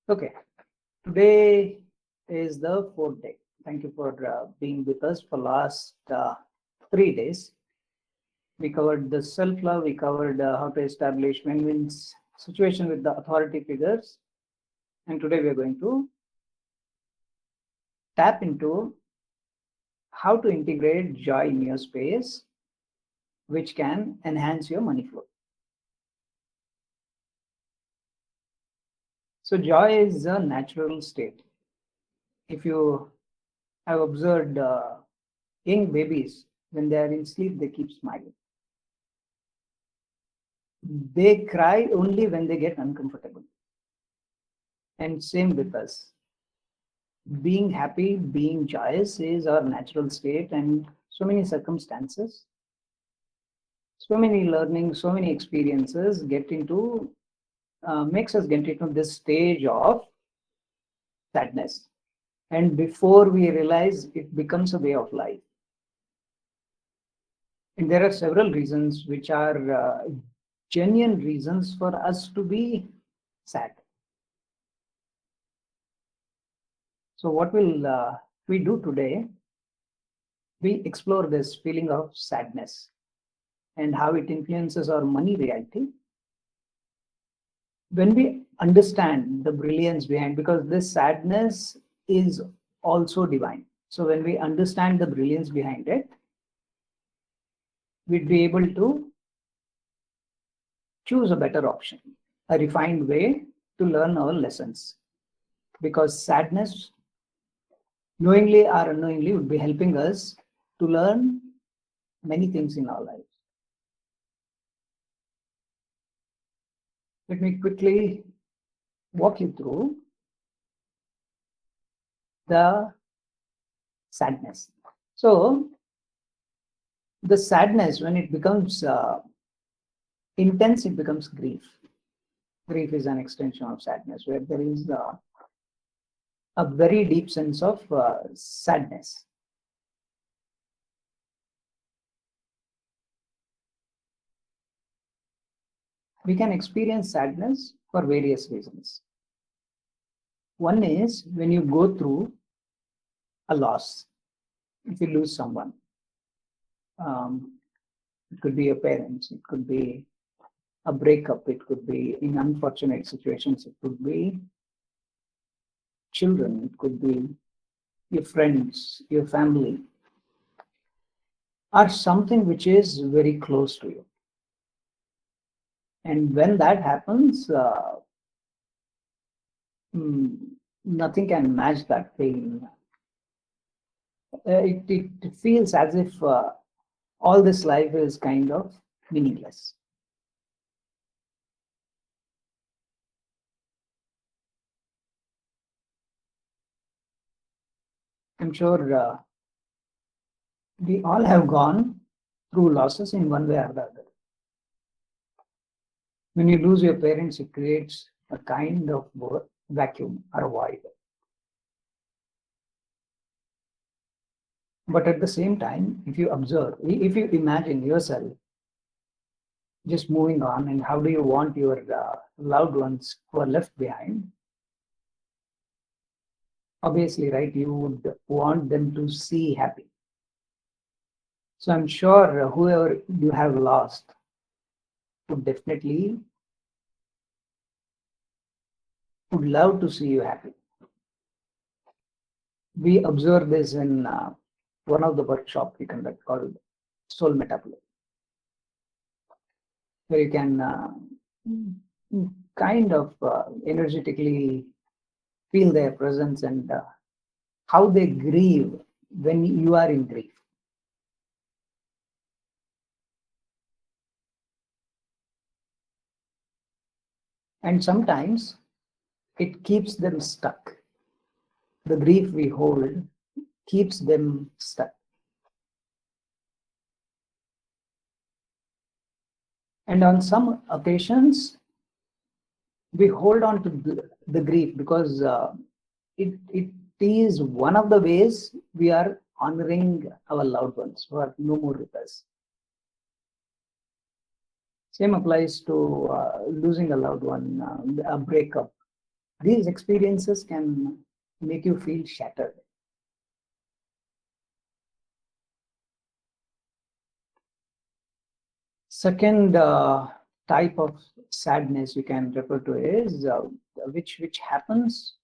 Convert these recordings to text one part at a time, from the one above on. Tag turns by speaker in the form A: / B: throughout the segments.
A: Okay, today is the fourth day. Thank you for being with us for last 3 days. We covered the self-love. We covered how to establish win-wins situation with the authority figures, and today we are going to tap into how to integrate joy in your space, which can enhance your money flow. So joy is a natural state. If you have observed young babies, when they are in sleep, they keep smiling. They cry only when they get uncomfortable. And same with us. Being happy, being joyous is our natural state, and so many circumstances, so many learning, so many experiences makes us get into this stage of sadness. And before we realize, it becomes a way of life. And there are several reasons which are genuine reasons for us to be sad. So what will we do today? We explore this feeling of sadness and how it influences our money reality. When we understand the brilliance behind, because this sadness is also divine. So when we understand the brilliance behind it, we'd be able to choose a better option, a refined way to learn our lessons. Because sadness, knowingly or unknowingly, would be helping us to learn many things in our lives. Let me quickly walk you through the sadness. So, the sadness, when it becomes intense, it becomes grief. Grief is an extension of sadness, where there is a very deep sense of sadness. We can experience sadness for various reasons. One is when you go through a loss, if you lose someone. It could be your parents, it could be a breakup, it could be in unfortunate situations, it could be children, it could be your friends, your family, or something which is very close to you. And when that happens, nothing can match that pain. It feels as if all this life is kind of meaningless. I'm sure we all have gone through losses in one way or the other. When you lose your parents, it creates a kind of vacuum or a void. But at the same time, if you observe, if you imagine yourself just moving on, and how do you want your loved ones who are left behind? Obviously, right, you would want them to see happy. So I'm sure whoever you have lost would definitely would love to see you happy. We observe this in one of the workshops we conduct called Soul Metaphor, where you can kind of energetically feel their presence and how they grieve when you are in grief. And sometimes it keeps them stuck. The grief we hold keeps them stuck. And on some occasions, we hold on to the grief because it is one of the ways we are honoring our loved ones who are no more with us. Same applies to losing a loved one, a breakup. These experiences can make you feel shattered. Second type of sadness you can refer to is which happens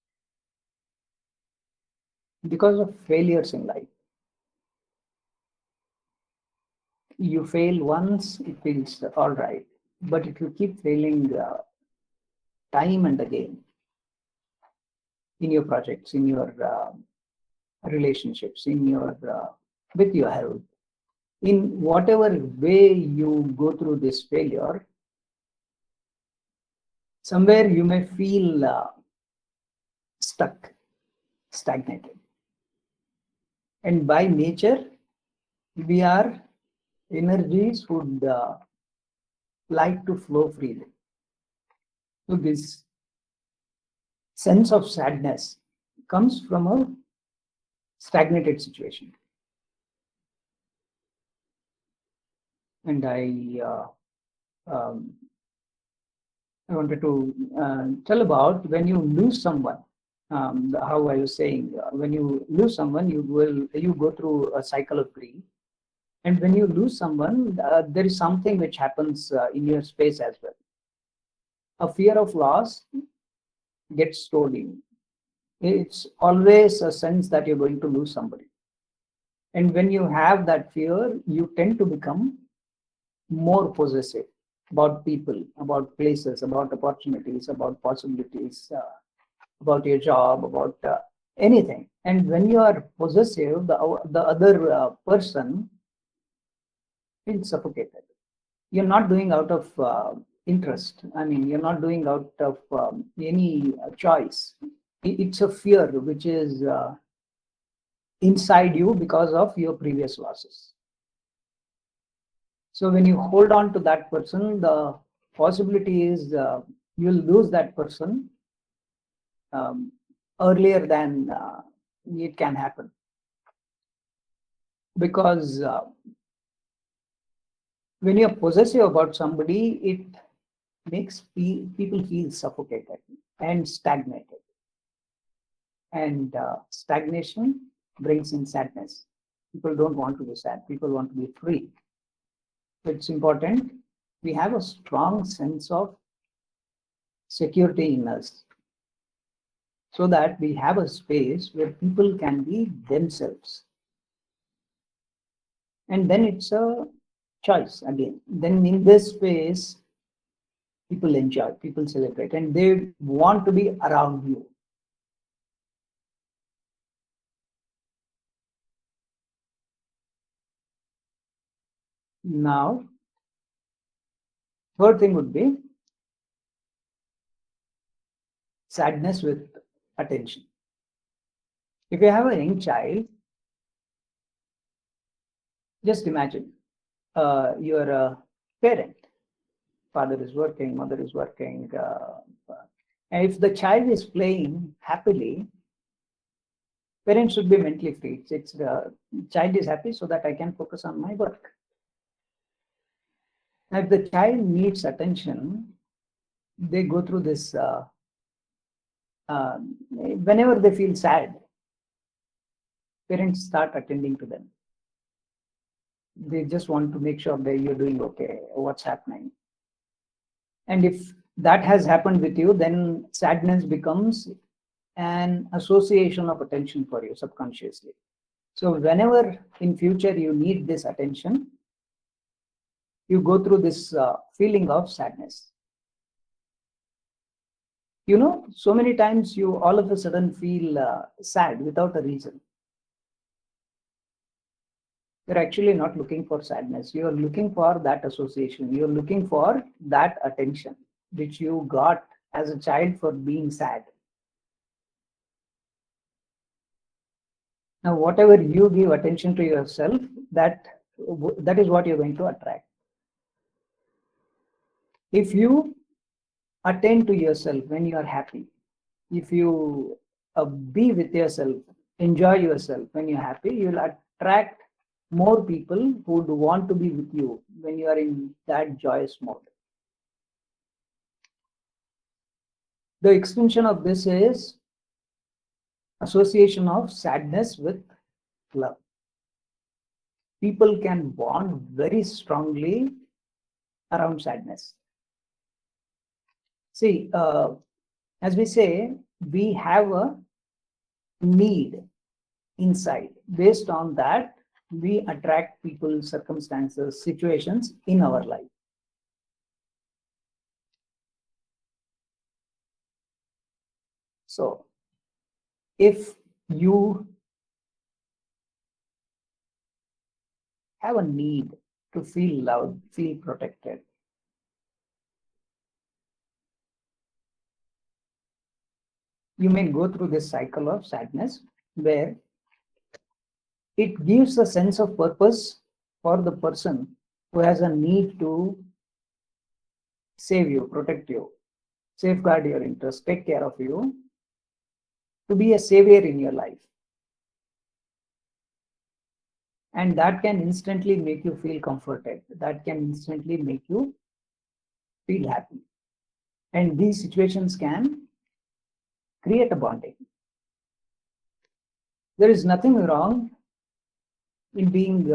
A: because of failures in life. You fail once, it feels all right, but if you keep failing time and again in your projects, in your relationships, in your with your health, in whatever way you go through this failure, somewhere you may feel stuck, stagnated. And by nature, we are energies would like to flow freely. So this sense of sadness comes from a stagnated situation. And I wanted to tell about when you lose someone. How I was saying, when you lose someone, you go through a cycle of grief. And when you lose someone, there is something which happens in your space as well. A fear of loss gets stored in. It's always a sense that you're going to lose somebody. And when you have that fear, you tend to become more possessive about people, about places, about opportunities, about possibilities, about your job, about anything. And when you are possessive, the other person feels suffocated. You're not doing out of interest. I mean, you're not doing out of any choice. It's a fear which is inside you because of your previous losses. So when you hold on to that person, the possibility is you'll lose that person earlier than it can happen. Because when you're possessive about somebody, it makes people feel suffocated and stagnated. And stagnation brings in sadness. People don't want to be sad. People want to be free. It's important we have a strong sense of security in us so that we have a space where people can be themselves. And then it's a choice again. Then in this space, people enjoy, people celebrate, and they want to be around you. Now, third thing would be sadness with attention. If you have a young child, just imagine you're a parent. Father is working, mother is working. And if the child is playing happily, parents should be mentally free. It's the child is happy so that I can focus on my work. Now, if the child needs attention, they go through this. Whenever they feel sad, parents start attending to them. They just want to make sure that you're doing okay, what's happening. And if that has happened with you, then sadness becomes an association of attention for you subconsciously. So whenever in future you need this attention, you go through this feeling of sadness. You know, so many times you all of a sudden feel sad without a reason. You're actually not looking for sadness. You're looking for that association. You're looking for that attention which you got as a child for being sad. Now, whatever you give attention to yourself, that is what you're going to attract. If you attend to yourself when you are happy, if you be with yourself, enjoy yourself when you're happy, you'll attract more people who would want to be with you when you are in that joyous mode. The extension of this is association of sadness with love. People can bond very strongly around sadness. See, as we say, we have a need inside. Based on that, we attract people, circumstances, situations in our life. So, if you have a need to feel loved, feel protected, you may go through this cycle of sadness where it gives a sense of purpose for the person who has a need to save you, protect you, safeguard your interests, take care of you, to be a savior in your life. And that can instantly make you feel comforted. That can instantly make you feel happy. And these situations can create a bonding. There is nothing wrong in being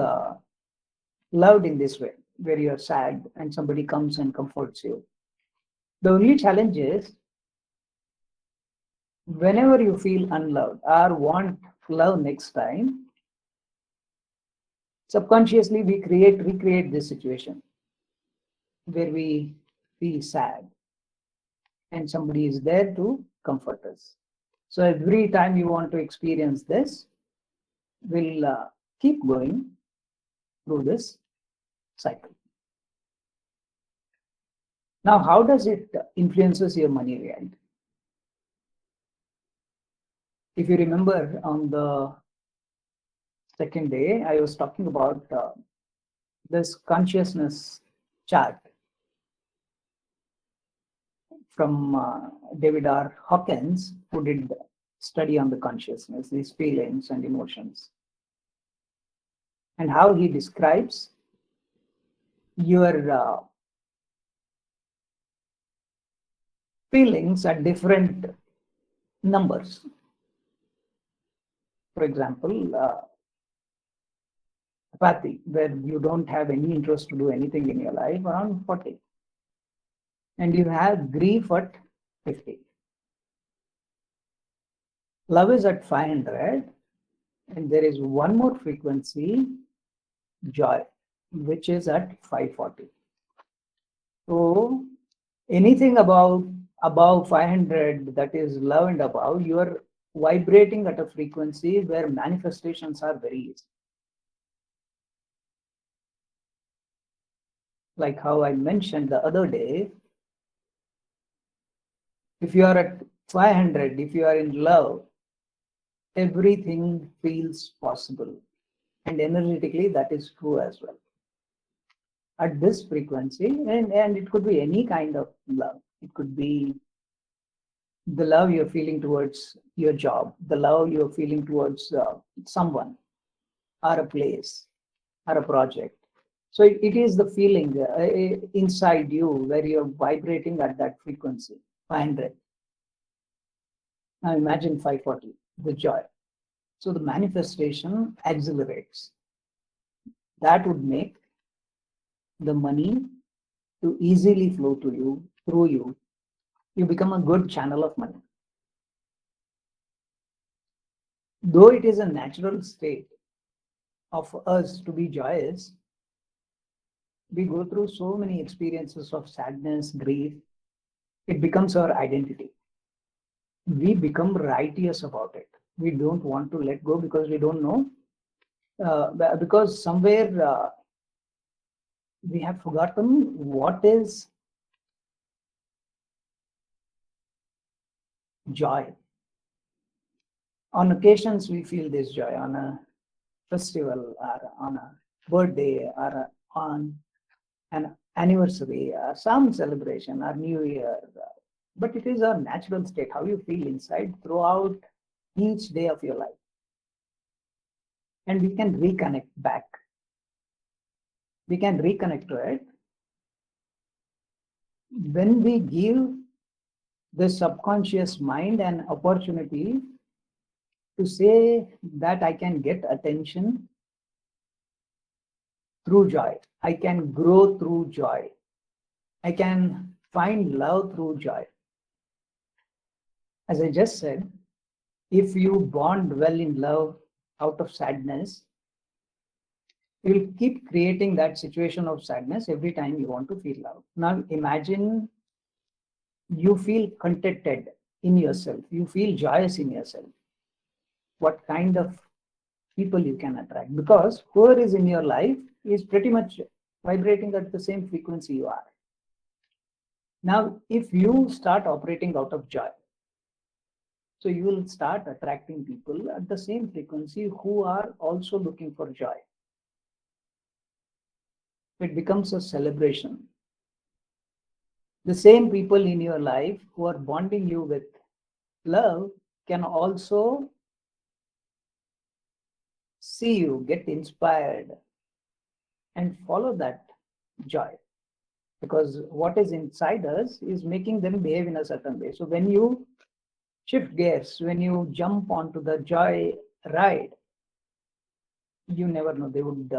A: loved in this way, where you're sad and somebody comes and comforts you. The only challenge is whenever you feel unloved or want love next time, subconsciously we recreate this situation where we feel sad and somebody is there to comfort us. So every time you want to experience this, we'll keep going through this cycle. Now, how does it influences your money reality? If you remember on the second day, I was talking about this consciousness chart from David R. Hawkins, who did study on the consciousness, these feelings and emotions, and how he describes your feelings at different numbers. For example, apathy, where you don't have any interest to do anything in your life, around 40. And you have grief at 50. Love is at 500. And there is one more frequency, joy, which is at 540. So anything above 500, that is love and above, you are vibrating at a frequency where manifestations are very easy. Like how I mentioned the other day, if you are at 500, if you are in love, everything feels possible. And energetically, that is true as well. At this frequency, and it could be any kind of love. It could be the love you're feeling towards your job, the love you're feeling towards someone, or a place, or a project. So it is the feeling inside you where you're vibrating at that frequency, 500. Now imagine 540, the joy. So the manifestation accelerates. That would make the money to easily flow to you, through you. You become a good channel of money. Though it is a natural state of us to be joyous, we go through so many experiences of sadness, grief. It becomes our identity. We become righteous about it. We don't want to let go because we don't know. Because somewhere we have forgotten what is joy. On occasions, we feel this joy on a festival or on a birthday or on an anniversary or some celebration or New Year. But it is our natural state, how you feel inside throughout each day of your life. And we can reconnect back. We can reconnect to it when we give the subconscious mind an opportunity to say that I can get attention through joy. I can grow through joy. I can find love through joy. As I just said, if you bond well in love out of sadness, you'll keep creating that situation of sadness every time you want to feel love. Now imagine you feel contented in yourself, you feel joyous in yourself. What kind of people you can attract? Because whoever is in your life is pretty much vibrating at the same frequency you are. Now, if you start operating out of joy, so you will start attracting people at the same frequency who are also looking for joy. It becomes a celebration. The same people in your life who are bonding you with love can also see you, get inspired, and follow that joy. Because what is inside us is making them behave in a certain way. So when you shift gears, when you jump onto the joy ride, you never know, they would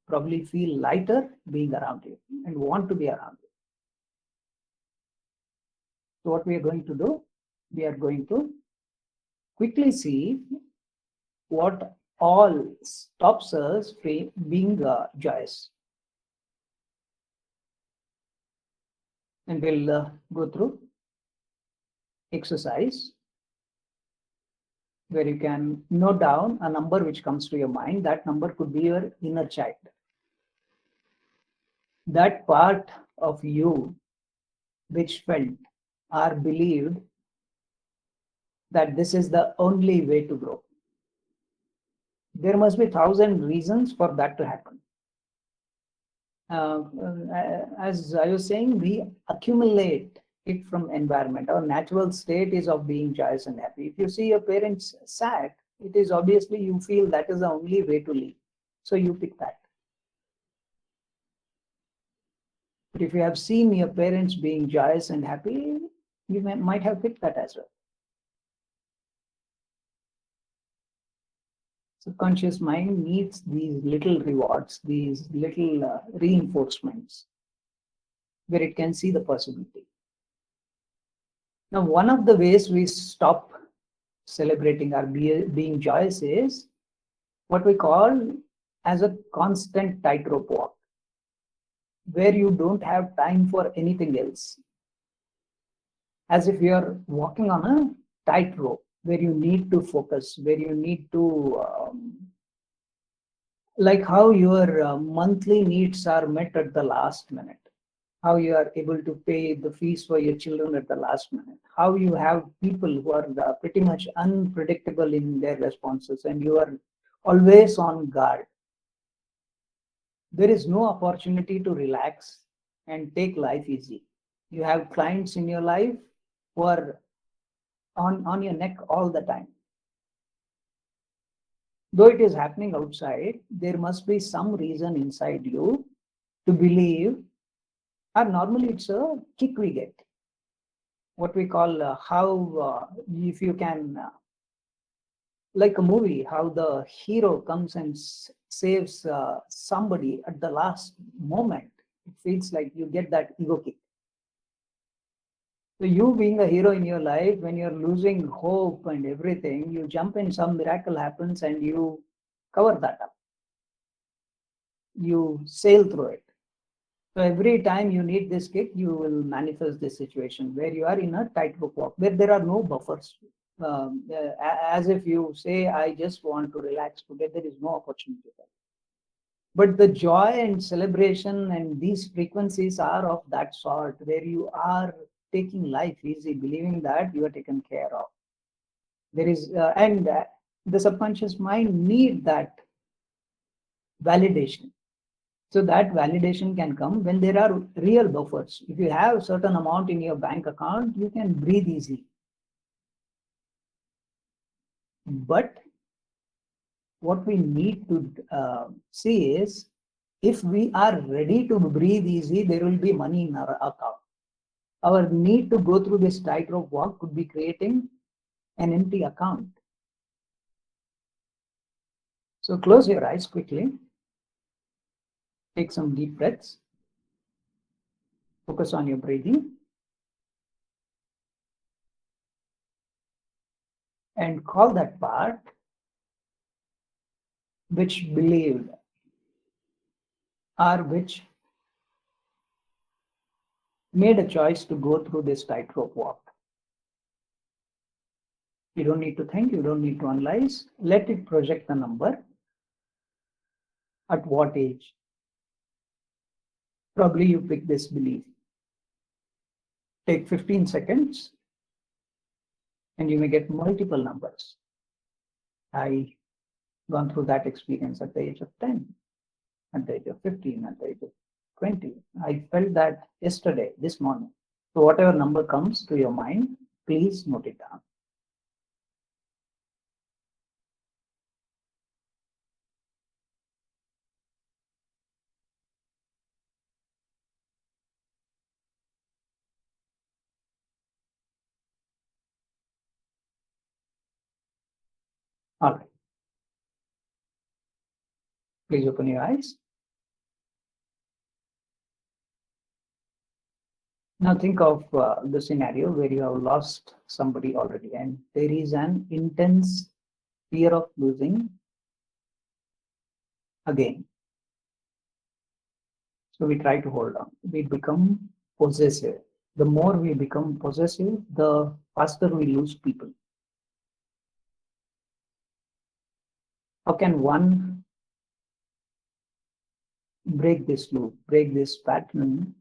A: probably feel lighter being around you and want to be around you. So what we are going to do, we are going to quickly see what all stops us being joyous. And we'll go through exercise where you can note down a number which comes to your mind. That number could be your inner child. That part of you which felt or believed that this is the only way to grow. There must be 1,000 reasons for that to happen. As I was saying, we accumulate it from environment. Our natural state is of being joyous and happy. If you see your parents sad, it is obviously you feel that is the only way to live. So you pick that. But if you have seen your parents being joyous and happy, you might have picked that as well. Subconscious mind needs these little rewards, these little reinforcements where it can see the possibility. Now, one of the ways we stop celebrating our being joyous is what we call as a constant tightrope walk, where you don't have time for anything else. As if you're walking on a tightrope where you need to focus, where you need to, like how your monthly needs are met at the last minute, how you are able to pay the fees for your children at the last minute, how you have people who are pretty much unpredictable in their responses and you are always on guard. There is no opportunity to relax and take life easy. You have clients in your life who are on your neck all the time. Though it is happening outside, there must be some reason inside you to believe, or normally it's a kick we get. What we call how, if you can, like a movie, how the hero comes and saves somebody at the last moment. It feels like you get that ego kick. So you being a hero in your life, when you're losing hope and everything, you jump in, some miracle happens and you cover that up. You sail through it. So every time you need this kick, you will manifest this situation where you are in a tightrope walk, where there are no buffers. As if you say, I just want to relax today, there is no opportunity there. But the joy and celebration and these frequencies are of that sort, where you are taking life easy, believing that you are taken care of. There is, the subconscious mind need that validation. So that validation can come when there are real buffers. If you have a certain amount in your bank account, you can breathe easily. But what we need to see is, if we are ready to breathe easy, there will be money in our account. our need to go through this tightrope walk could be creating an empty account. So close your eyes quickly. Take some deep breaths. Focus on your breathing. And call that part which believed or which made a choice to go through this tightrope walk. You don't need to think, you don't need to analyze. Let it project the number. At what age? Probably you pick this belief. Take 15 seconds and you may get multiple numbers. I gone through that experience at the age of 10, at the age of 15, at the age of 20. I felt that yesterday, this morning. So whatever number comes to your mind, please note it down. All right. Please open your eyes. Now think of the scenario where you have lost somebody already and there is an intense fear of losing again. So we try to hold on. We become possessive. The more we become possessive, the faster we lose people. How can one break this loop, break this pattern?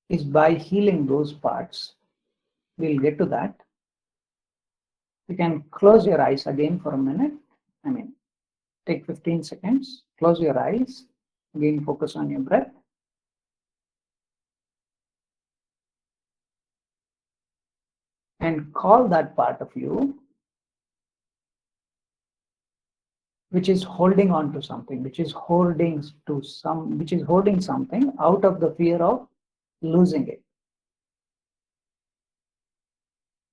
A: Is by healing those parts. We'll get to that. You can close your eyes again for a minute. Take 15 seconds, close your eyes, again focus on your breath. And call that part of you which is holding on to something, which is holding something out of the fear of losing it.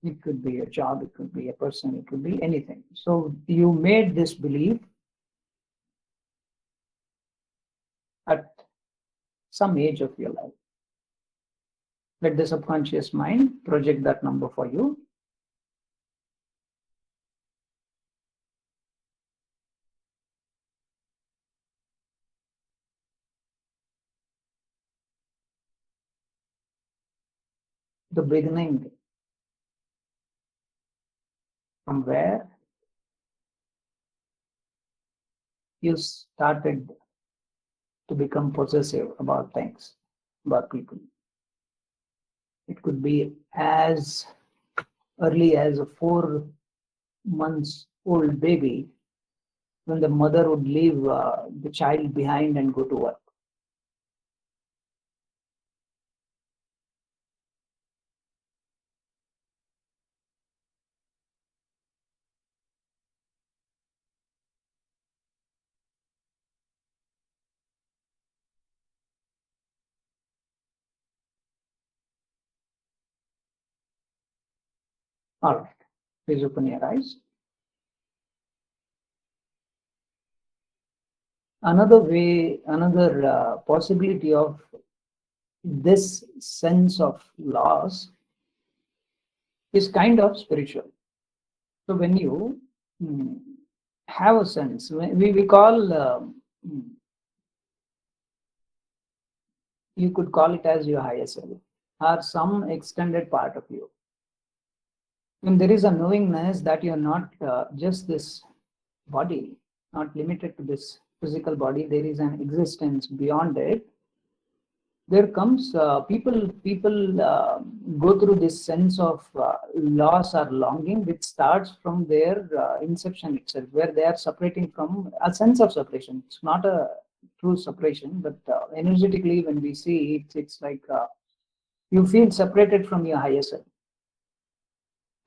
A: It could be a job, it could be a person, it could be anything. So you made this belief at some age of your life. Let the subconscious mind project that number for you. The beginning, from where you started to become possessive about things, about people. It could be as early as a 4 months old baby when the mother would leave the child behind and go to work. All right, please open your eyes. Another way, another possibility of this sense of loss is kind of spiritual. So when you have a sense, we call, you could call it as your higher self or some extended part of you. When there is a knowingness that you're not just this body, not limited to this physical body, there is an existence beyond it. There comes people go through this sense of loss or longing, which starts from their inception itself, where they are separating from a sense of separation. It's not a true separation, but energetically, when we see it, it's like you feel separated from your higher self.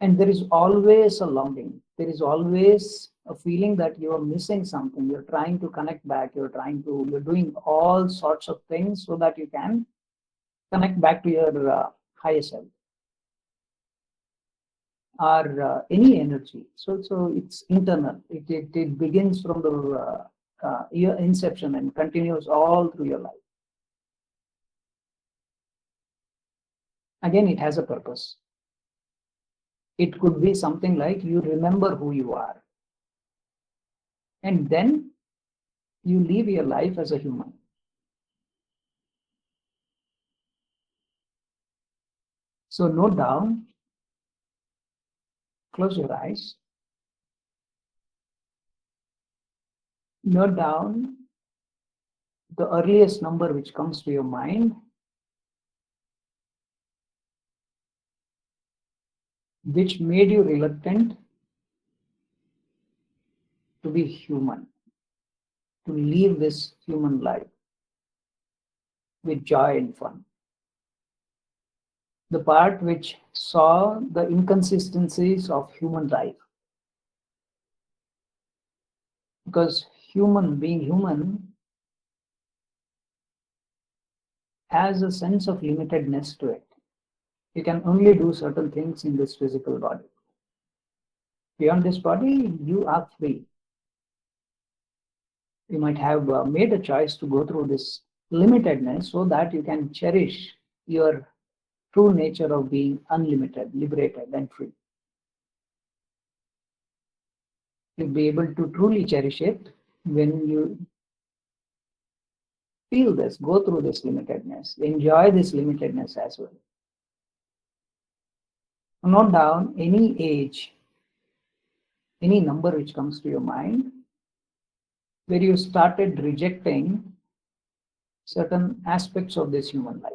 A: And there is always a longing. There is always a feeling that you are missing something. You're trying to connect back. You're doing all sorts of things so that you can connect back to your higher self or any energy. So it's internal. It begins from the your inception and continues all through your life. Again, it has a purpose. It could be something like you remember who you are, and then you live your life as a human. So note down, close your eyes, note down the earliest number which comes to your mind, which made you reluctant to be human, to live this human life with joy and fun. The part which saw the inconsistencies of human life. Because being human, has a sense of limitedness to it. You can only do certain things in this physical body. Beyond this body, you are free. You might have made a choice to go through this limitedness so that you can cherish your true nature of being unlimited, liberated, and free. You'll be able to truly cherish it when you feel this, go through this limitedness, enjoy this limitedness as well. Note down any age, any number which comes to your mind, where you started rejecting certain aspects of this human life.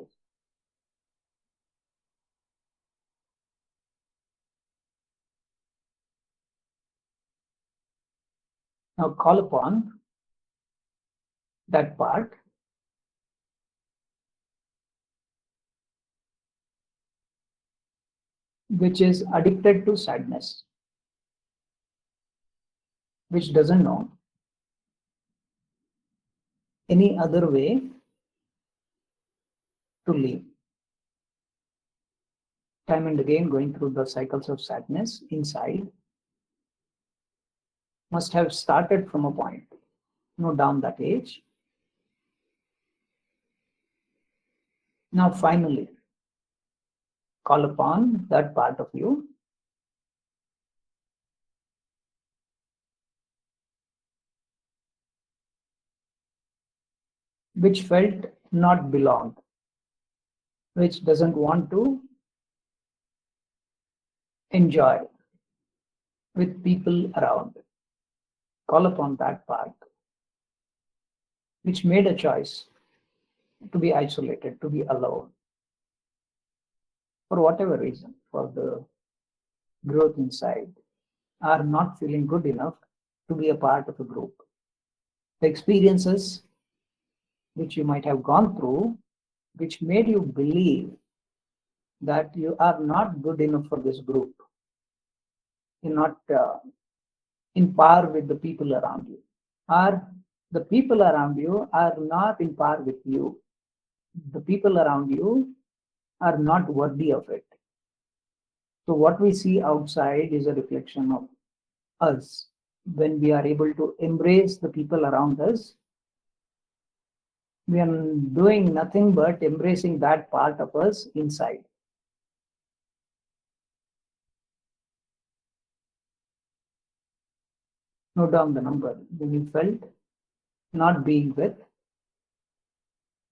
A: Now call upon that part which is addicted to sadness, which doesn't know any other way to live. Time and again going through the cycles of sadness inside, must have started from a point. Note down that age. Now finally, call upon that part of you which felt not belonged, which doesn't want to enjoy with people around. Call upon that part which made a choice to be isolated, to be alone, for whatever reason, for the growth inside, are not feeling good enough to be a part of a group. The experiences which you might have gone through, which made you believe that you are not good enough for this group. You're not in par with the people around you, or the people around you are not in par with you. The people around you are not worthy of it. So what we see outside is a reflection of us. When we are able to embrace the people around us, we are doing nothing but embracing that part of us inside. Note down the number when you felt not being with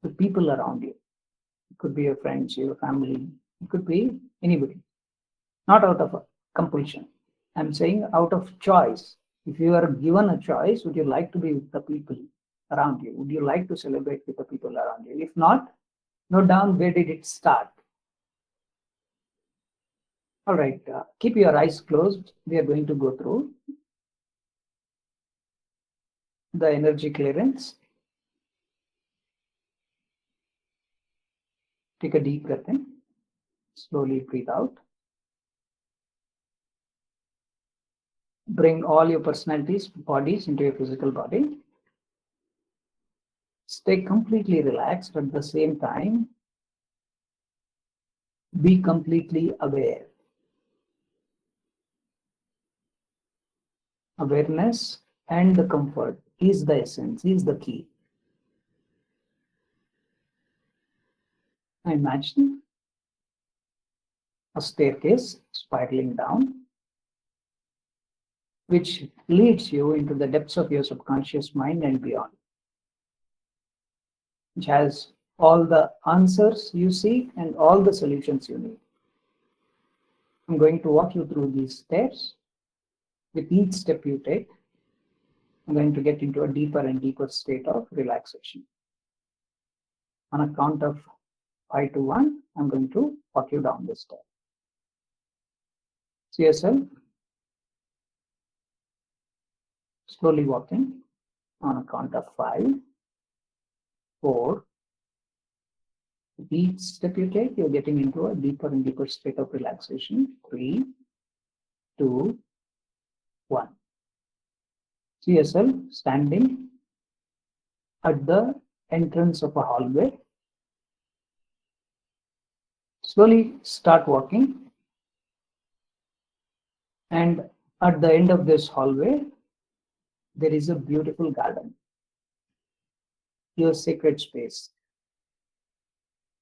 A: the people around you. It could be your friends, your family, it could be anybody. Not out of compulsion. I'm saying out of choice. If you are given a choice, would you like to be with the people around you? Would you like to celebrate with the people around you? If not, note down where did it start. All right, keep your eyes closed. We are going to go through the energy clearance. Take a deep breath in. Slowly breathe out. Bring all your personalities, bodies into your physical body. Stay completely relaxed at the same time. Be completely aware. Awareness and the comfort is the essence, is the key. Imagine a staircase spiraling down, which leads you into the depths of your subconscious mind and beyond, which has all the answers you seek and all the solutions you need. I'm going to walk you through these steps. With each step you take, I'm going to get into a deeper and deeper state of relaxation. On a count of 5 to 1, I'm going to walk you down this step. See yourself slowly walking on a count of 5, 4. With each step you take, you're getting into a deeper and deeper state of relaxation. 3, 2, 1. See yourself standing at the entrance of a hallway. Slowly start walking, and at the end of this hallway, there is a beautiful garden, your sacred space,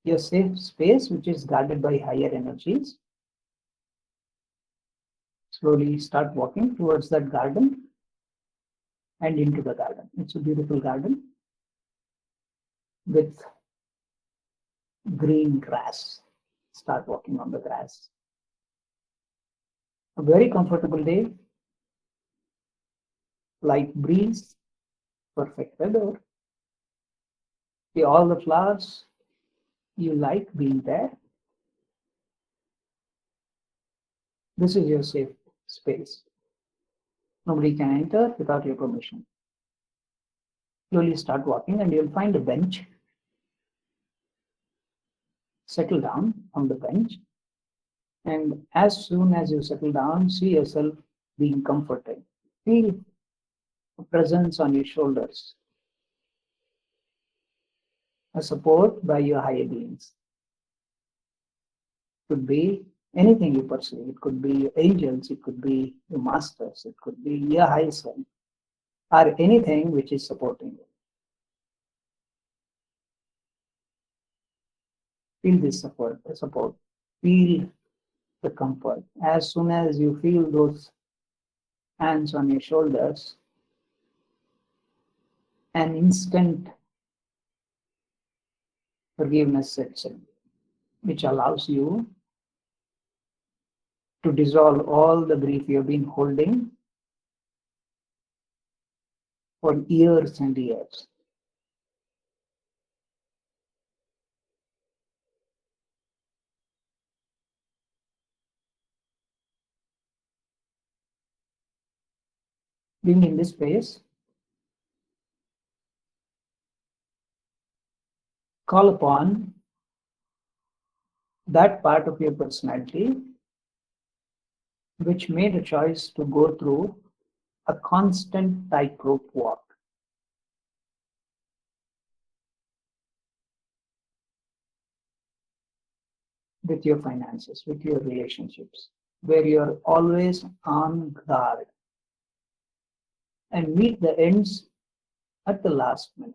A: your safe space, which is guarded by higher energies. Slowly start walking towards that garden and into the garden. It's a beautiful garden with green grass. Start walking on the grass. A very comfortable day, light breeze, perfect weather. See all the flowers you like being there. This is your safe space. Nobody can enter without your permission. Slowly start walking and you'll find a bench. Settle down on the bench. And as soon as you settle down, see yourself being comforted. Feel a presence on your shoulders, a support by your higher beings. It could be anything you perceive. It could be your angels, it could be your masters, it could be your higher self, or anything which is supporting you. Feel this support, feel the comfort. As soon as you feel those hands on your shoulders, an instant forgiveness sets in, which allows you to dissolve all the grief you have been holding for years and years. Being in this space, call upon that part of your personality which made a choice to go through a constant tightrope walk. With your finances, with your relationships, where you're always on guard and meet the ends at the last minute.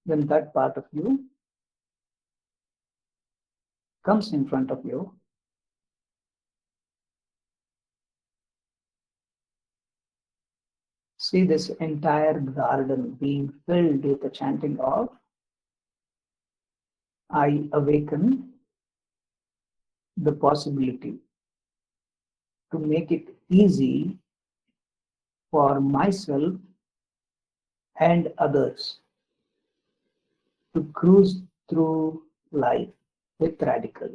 A: When that part of you comes in front of you, see this entire garden being filled with the chanting of I awaken the possibility to make it easy for myself and others to cruise through life with radical.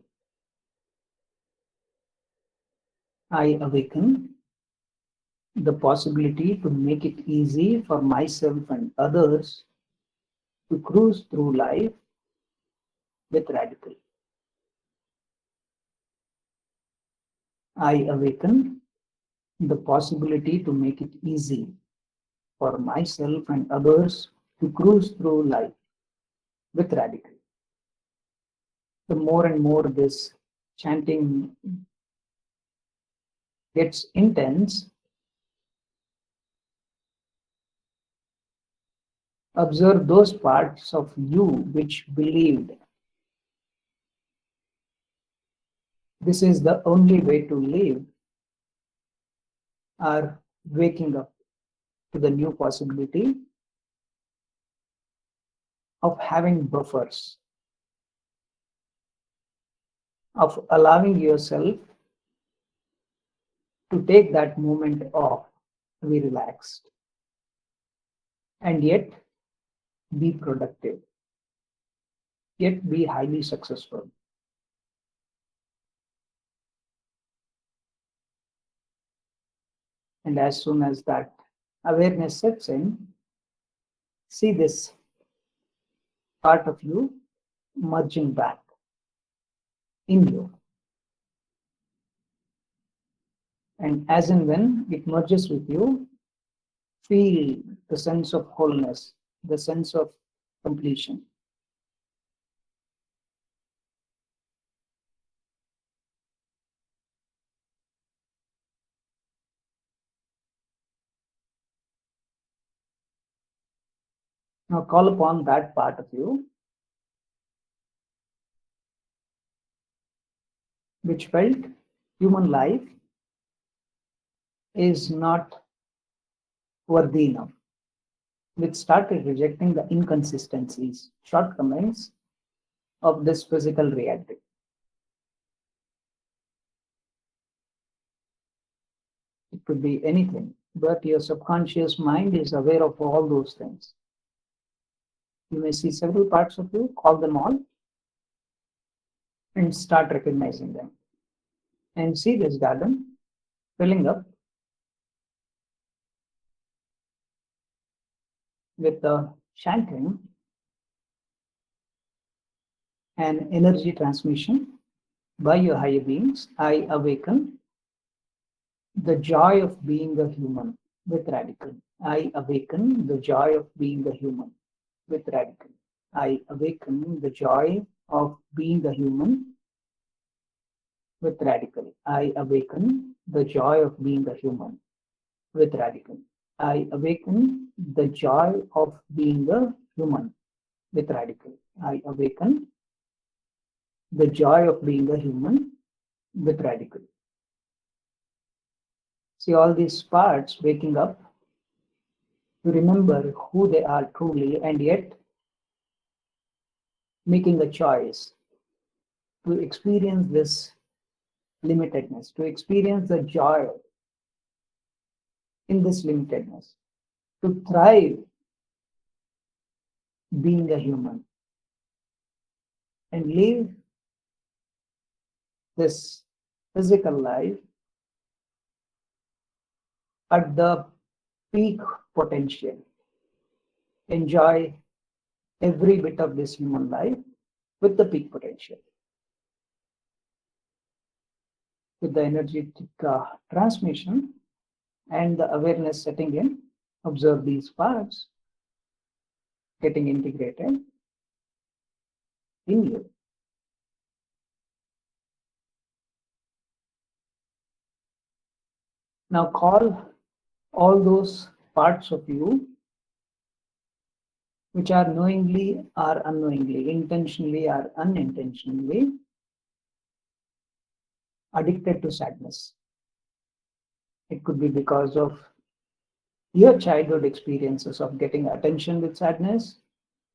A: I awaken the possibility to make it easy for myself and others to cruise through life with radical. I awaken the possibility to make it easy for myself and others to cruise through life with radical. The more and more this chanting gets intense, observe those parts of you which believed this is the only way to live are waking up to the new possibility of having buffers, of allowing yourself to take that moment off, to be relaxed, and yet be productive, yet be highly successful. And as soon as that awareness sets in, see this part of you merging back in you. And as and when it merges with you, feel the sense of wholeness, the sense of completion. Now call upon that part of you which felt human life is not worthy enough, which started rejecting the inconsistencies, shortcomings of this physical reality. It could be anything, but your subconscious mind is aware of all those things. You may see several parts of you, call them all, and start recognizing them. And see this garden filling up with the chanting and energy transmission by your higher beings. I awaken the joy of being a human with radical. I awaken the joy of being a human with radical. I awaken the joy of being a human with radical. I awaken the joy of being a human with radical. I awaken the joy of being a human with radical. I awaken the joy of being a human with radical. See all these parts waking up to remember who they are truly, and yet making a choice to experience this limitedness, to experience the joy in this limitedness, to thrive being a human and live this physical life at the peak potential. Enjoy every bit of this human life with the peak potential. With the energetic transmission and the awareness setting in, observe these parts getting integrated in you. Now call all those parts of you which are knowingly or unknowingly, intentionally or unintentionally addicted to sadness. It could be because of your childhood experiences of getting attention with sadness,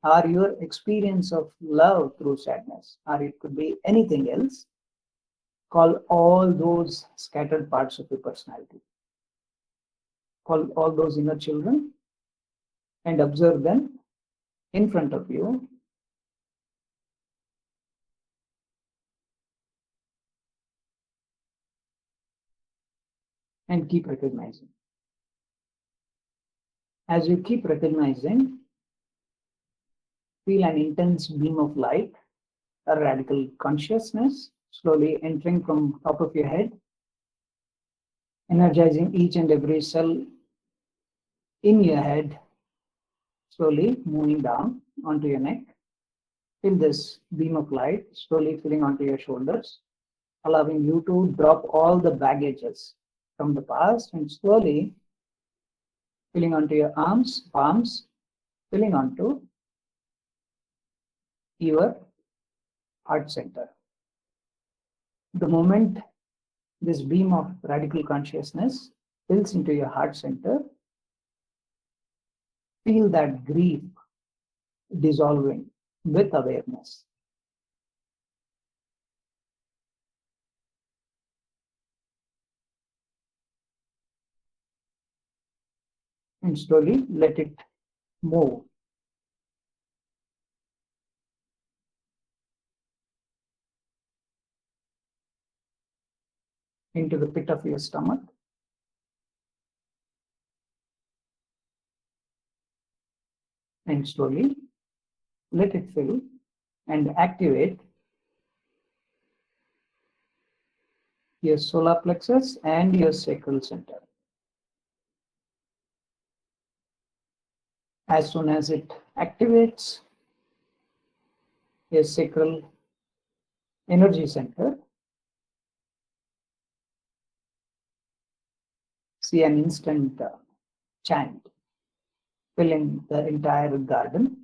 A: or your experience of love through sadness, or it could be anything else. Call all those scattered parts of your personality. Call all those inner children and observe them in front of you. And keep recognizing. As you keep recognizing, feel an intense beam of light, a radical consciousness slowly entering from top of your head energizing each and every cell in your head, slowly moving down onto your neck. Feel this beam of light slowly filling onto your shoulders, allowing you to drop all the baggages from the past and slowly filling onto your arms, palms, filling onto your heart center. The moment this beam of radical consciousness fills into your heart center, feel that grief dissolving with awareness. And slowly let it move into the pit of your stomach. And slowly let it fill and activate your solar plexus and your sacral center. As soon as it activates your sacral energy center, see an instant chant filling the entire garden.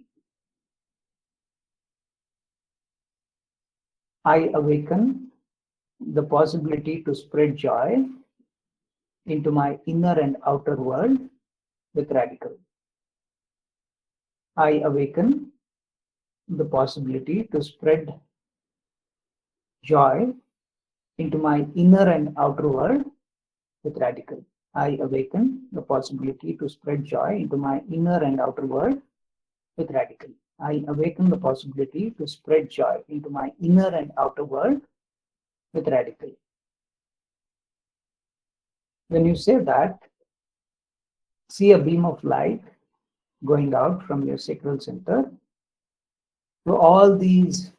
A: I awaken the possibility to spread joy into my inner and outer world with radical. I awaken the possibility to spread joy into my inner and outer world with radical. I awaken the possibility to spread joy into my inner and outer world with radical. I awaken the possibility to spread joy into my inner and outer world with radical. When you say that, see a beam of light going out from your sacral center to all these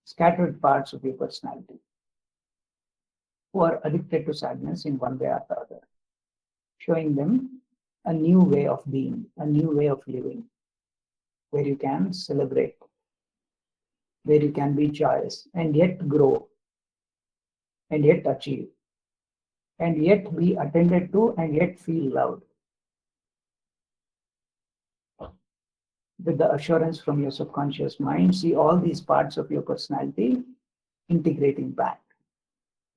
A: scattered parts of your personality who are addicted to sadness in one way or the other, showing them a new way of being, a new way of living, where you can celebrate, where you can be joyous and yet grow, and yet achieve, and yet be attended to, and yet feel loved. With the assurance from your subconscious mind, see all these parts of your personality integrating back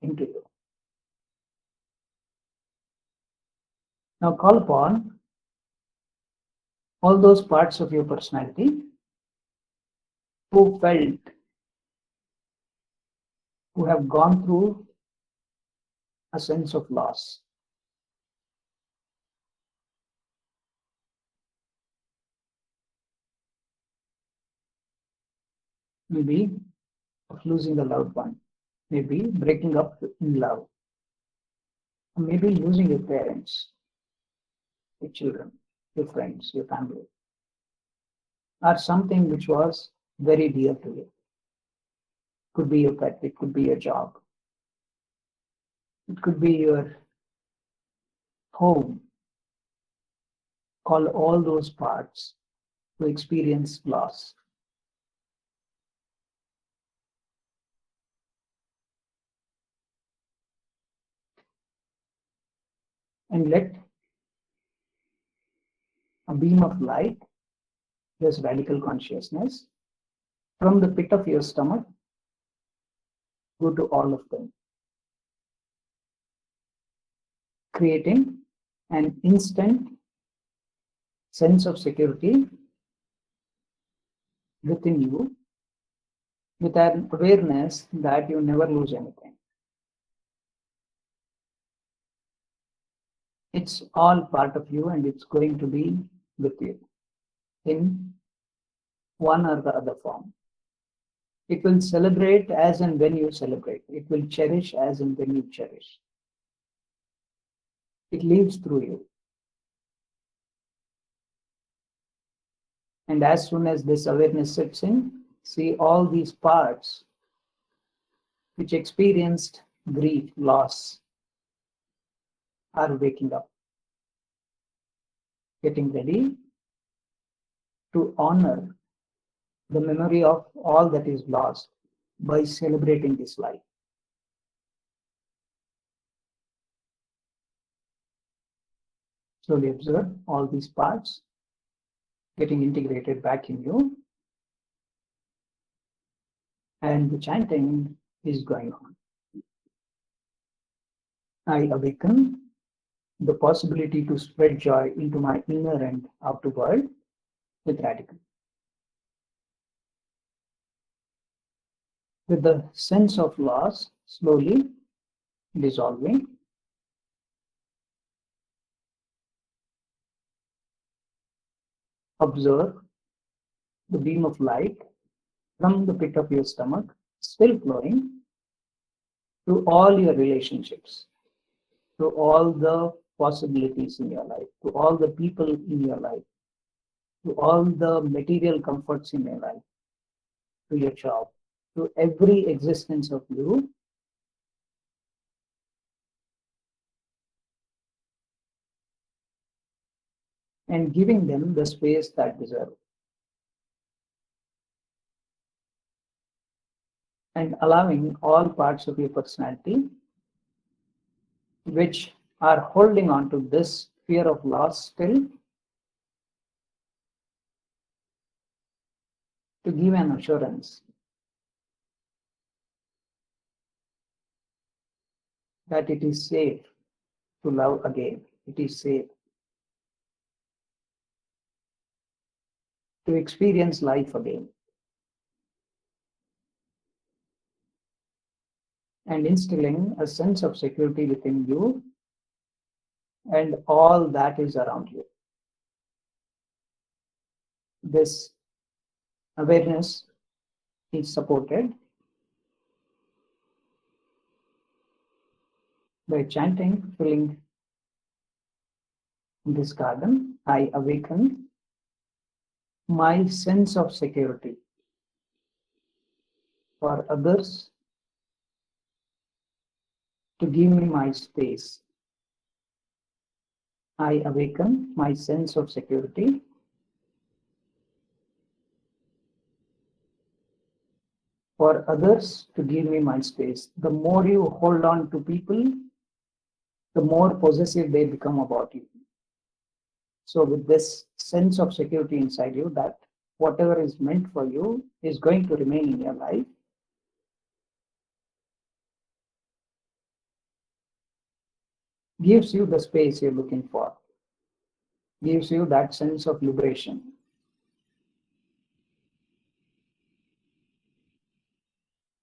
A: into you. Now call upon all those parts of your personality who felt, who have gone through a sense of loss. Maybe of losing a loved one, maybe breaking up in love, or maybe losing your parents, your children, your friends, your family, or something which was very dear to you. Could be your pet, it could be your job, it could be your home. Call all those parts to experience loss. And let a beam of light, this radical consciousness, from the pit of your stomach, go to all of them, creating an instant sense of security within you, with an awareness that you never lose anything. It's all part of you and it's going to be with you in one or the other form. It will celebrate as and when you celebrate. It will cherish as and when you cherish. It lives through you. And as soon as this awareness sets in, see all these parts which experienced grief, loss, are waking up, getting ready to honor the memory of all that is lost by celebrating this life. Slowly observe all these parts getting integrated back in you, and the chanting is going on. I awaken the possibility to spread joy into my inner and outer world with radical. With the sense of loss slowly dissolving, observe the beam of light from the pit of your stomach still flowing to all your relationships, to all the possibilities in your life, to all the people in your life, to all the material comforts in your life, to your job, to every existence of you, and giving them the space that deserve. And allowing all parts of your personality which are holding on to this fear of loss still to give an assurance that it is safe to love again. It is safe to experience life again. And instilling a sense of security within you and all that is around you. This awareness is supported by chanting, filling this garden. I awaken my sense of security for others to give me my space. I awaken my sense of security for others to give me my space. The more you hold on to people, the more possessive they become about you. So with this sense of security inside you that whatever is meant for you is going to remain in your life, gives you the space you're looking for, gives you that sense of liberation.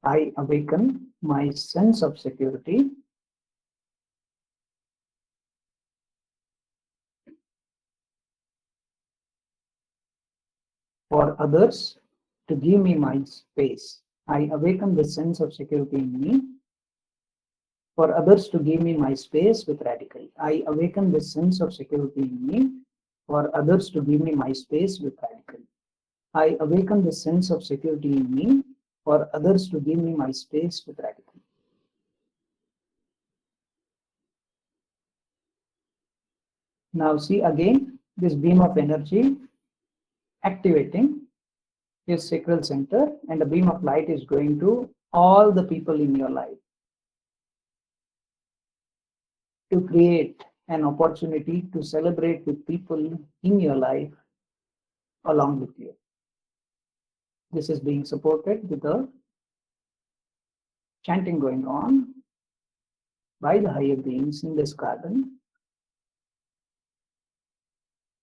A: I awaken my sense of security for others to give me my space. I awaken the sense of security in me for others to give me my space with radical. I awaken the sense of security in me for others to give me my space with radical. I awaken the sense of security in me for others to give me my space with radical. Now see again this beam of energy activating your sacral center, and a beam of light is going to all the people in your life to create an opportunity to celebrate with people in your life along with you. This is being supported with the chanting going on by the higher beings in this garden.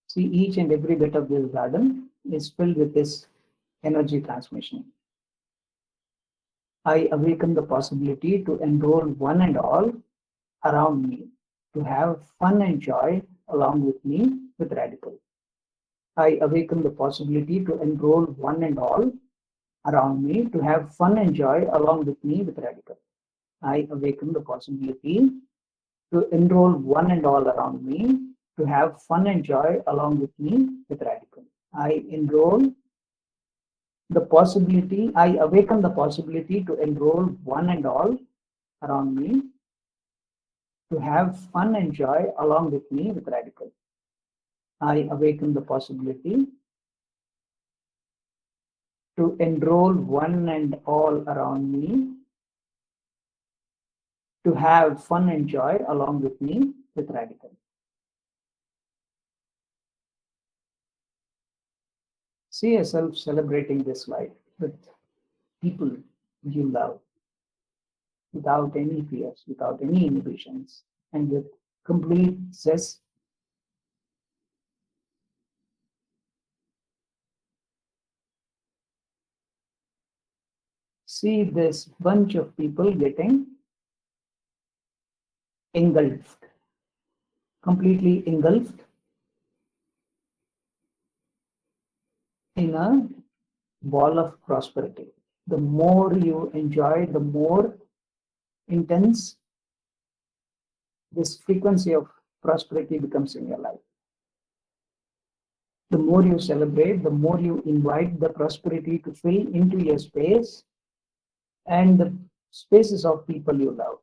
A: See, each and every bit of this garden is filled with this energy transmission. I awaken the possibility to enroll one and all around me, to have fun and joy along with me with radical. I awaken the possibility to enroll one and all around me, to have fun and joy along with me with radical. I awaken the possibility to enroll one and all around me, to have fun and joy along with me with radical. I enroll the possibility, I awaken the possibility to enroll one and all around me to have fun and joy along with me with radical. I awaken the possibility to enroll one and all around me to have fun and joy along with me with radical. See yourself celebrating this life with people you love without any fears, without any inhibitions, and with complete zest. See this bunch of people getting engulfed, completely engulfed in a ball of prosperity. The more you enjoy, the more intense this frequency of prosperity becomes in your life. The more you celebrate, the more you invite the prosperity to fill into your space and the spaces of people you love.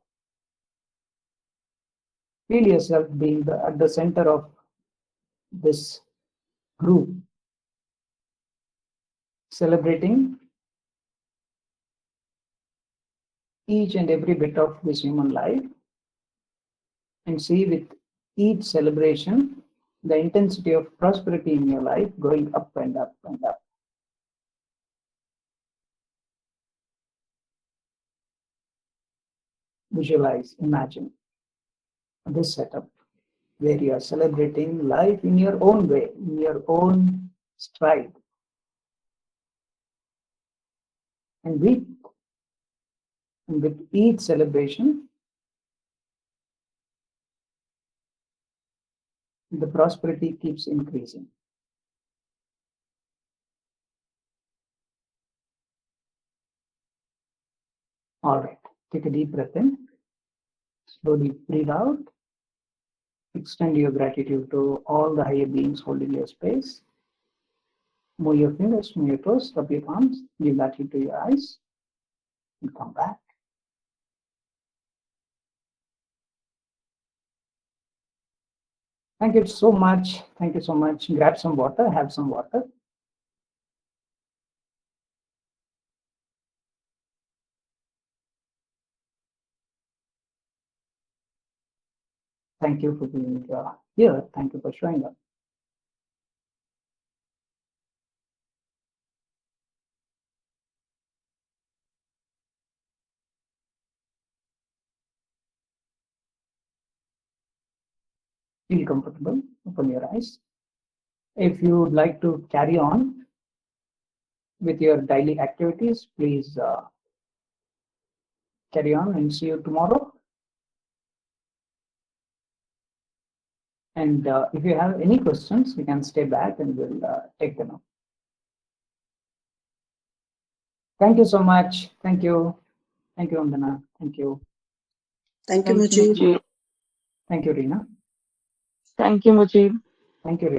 A: Feel yourself being at the center of this group, celebrating each and every bit of this human life, and see with each celebration the intensity of prosperity in your life going up and up and up. Visualize, imagine this setup where you are celebrating life in your own way, in your own stride. And with each celebration, the prosperity keeps increasing. All right, take a deep breath in, slowly breathe out, extend your gratitude to all the higher beings holding your space. Move your fingers, move your toes, rub your palms, give gratitude to your eyes, and come back. Thank you so much. Thank you so much. Grab some water, have some water. Thank you for being here. Thank you for showing up. Feel comfortable, open your eyes. If you would like to carry on with your daily activities, please carry on and see you tomorrow. And if you have any questions, you can stay back and we'll take them up. Thank you so much. Thank you. Thank you, Vandana. Thank you.
B: Thank you, Mujib.
A: Thank you, Reena.
C: Thank you, Mujib.
A: Thank you, Reena.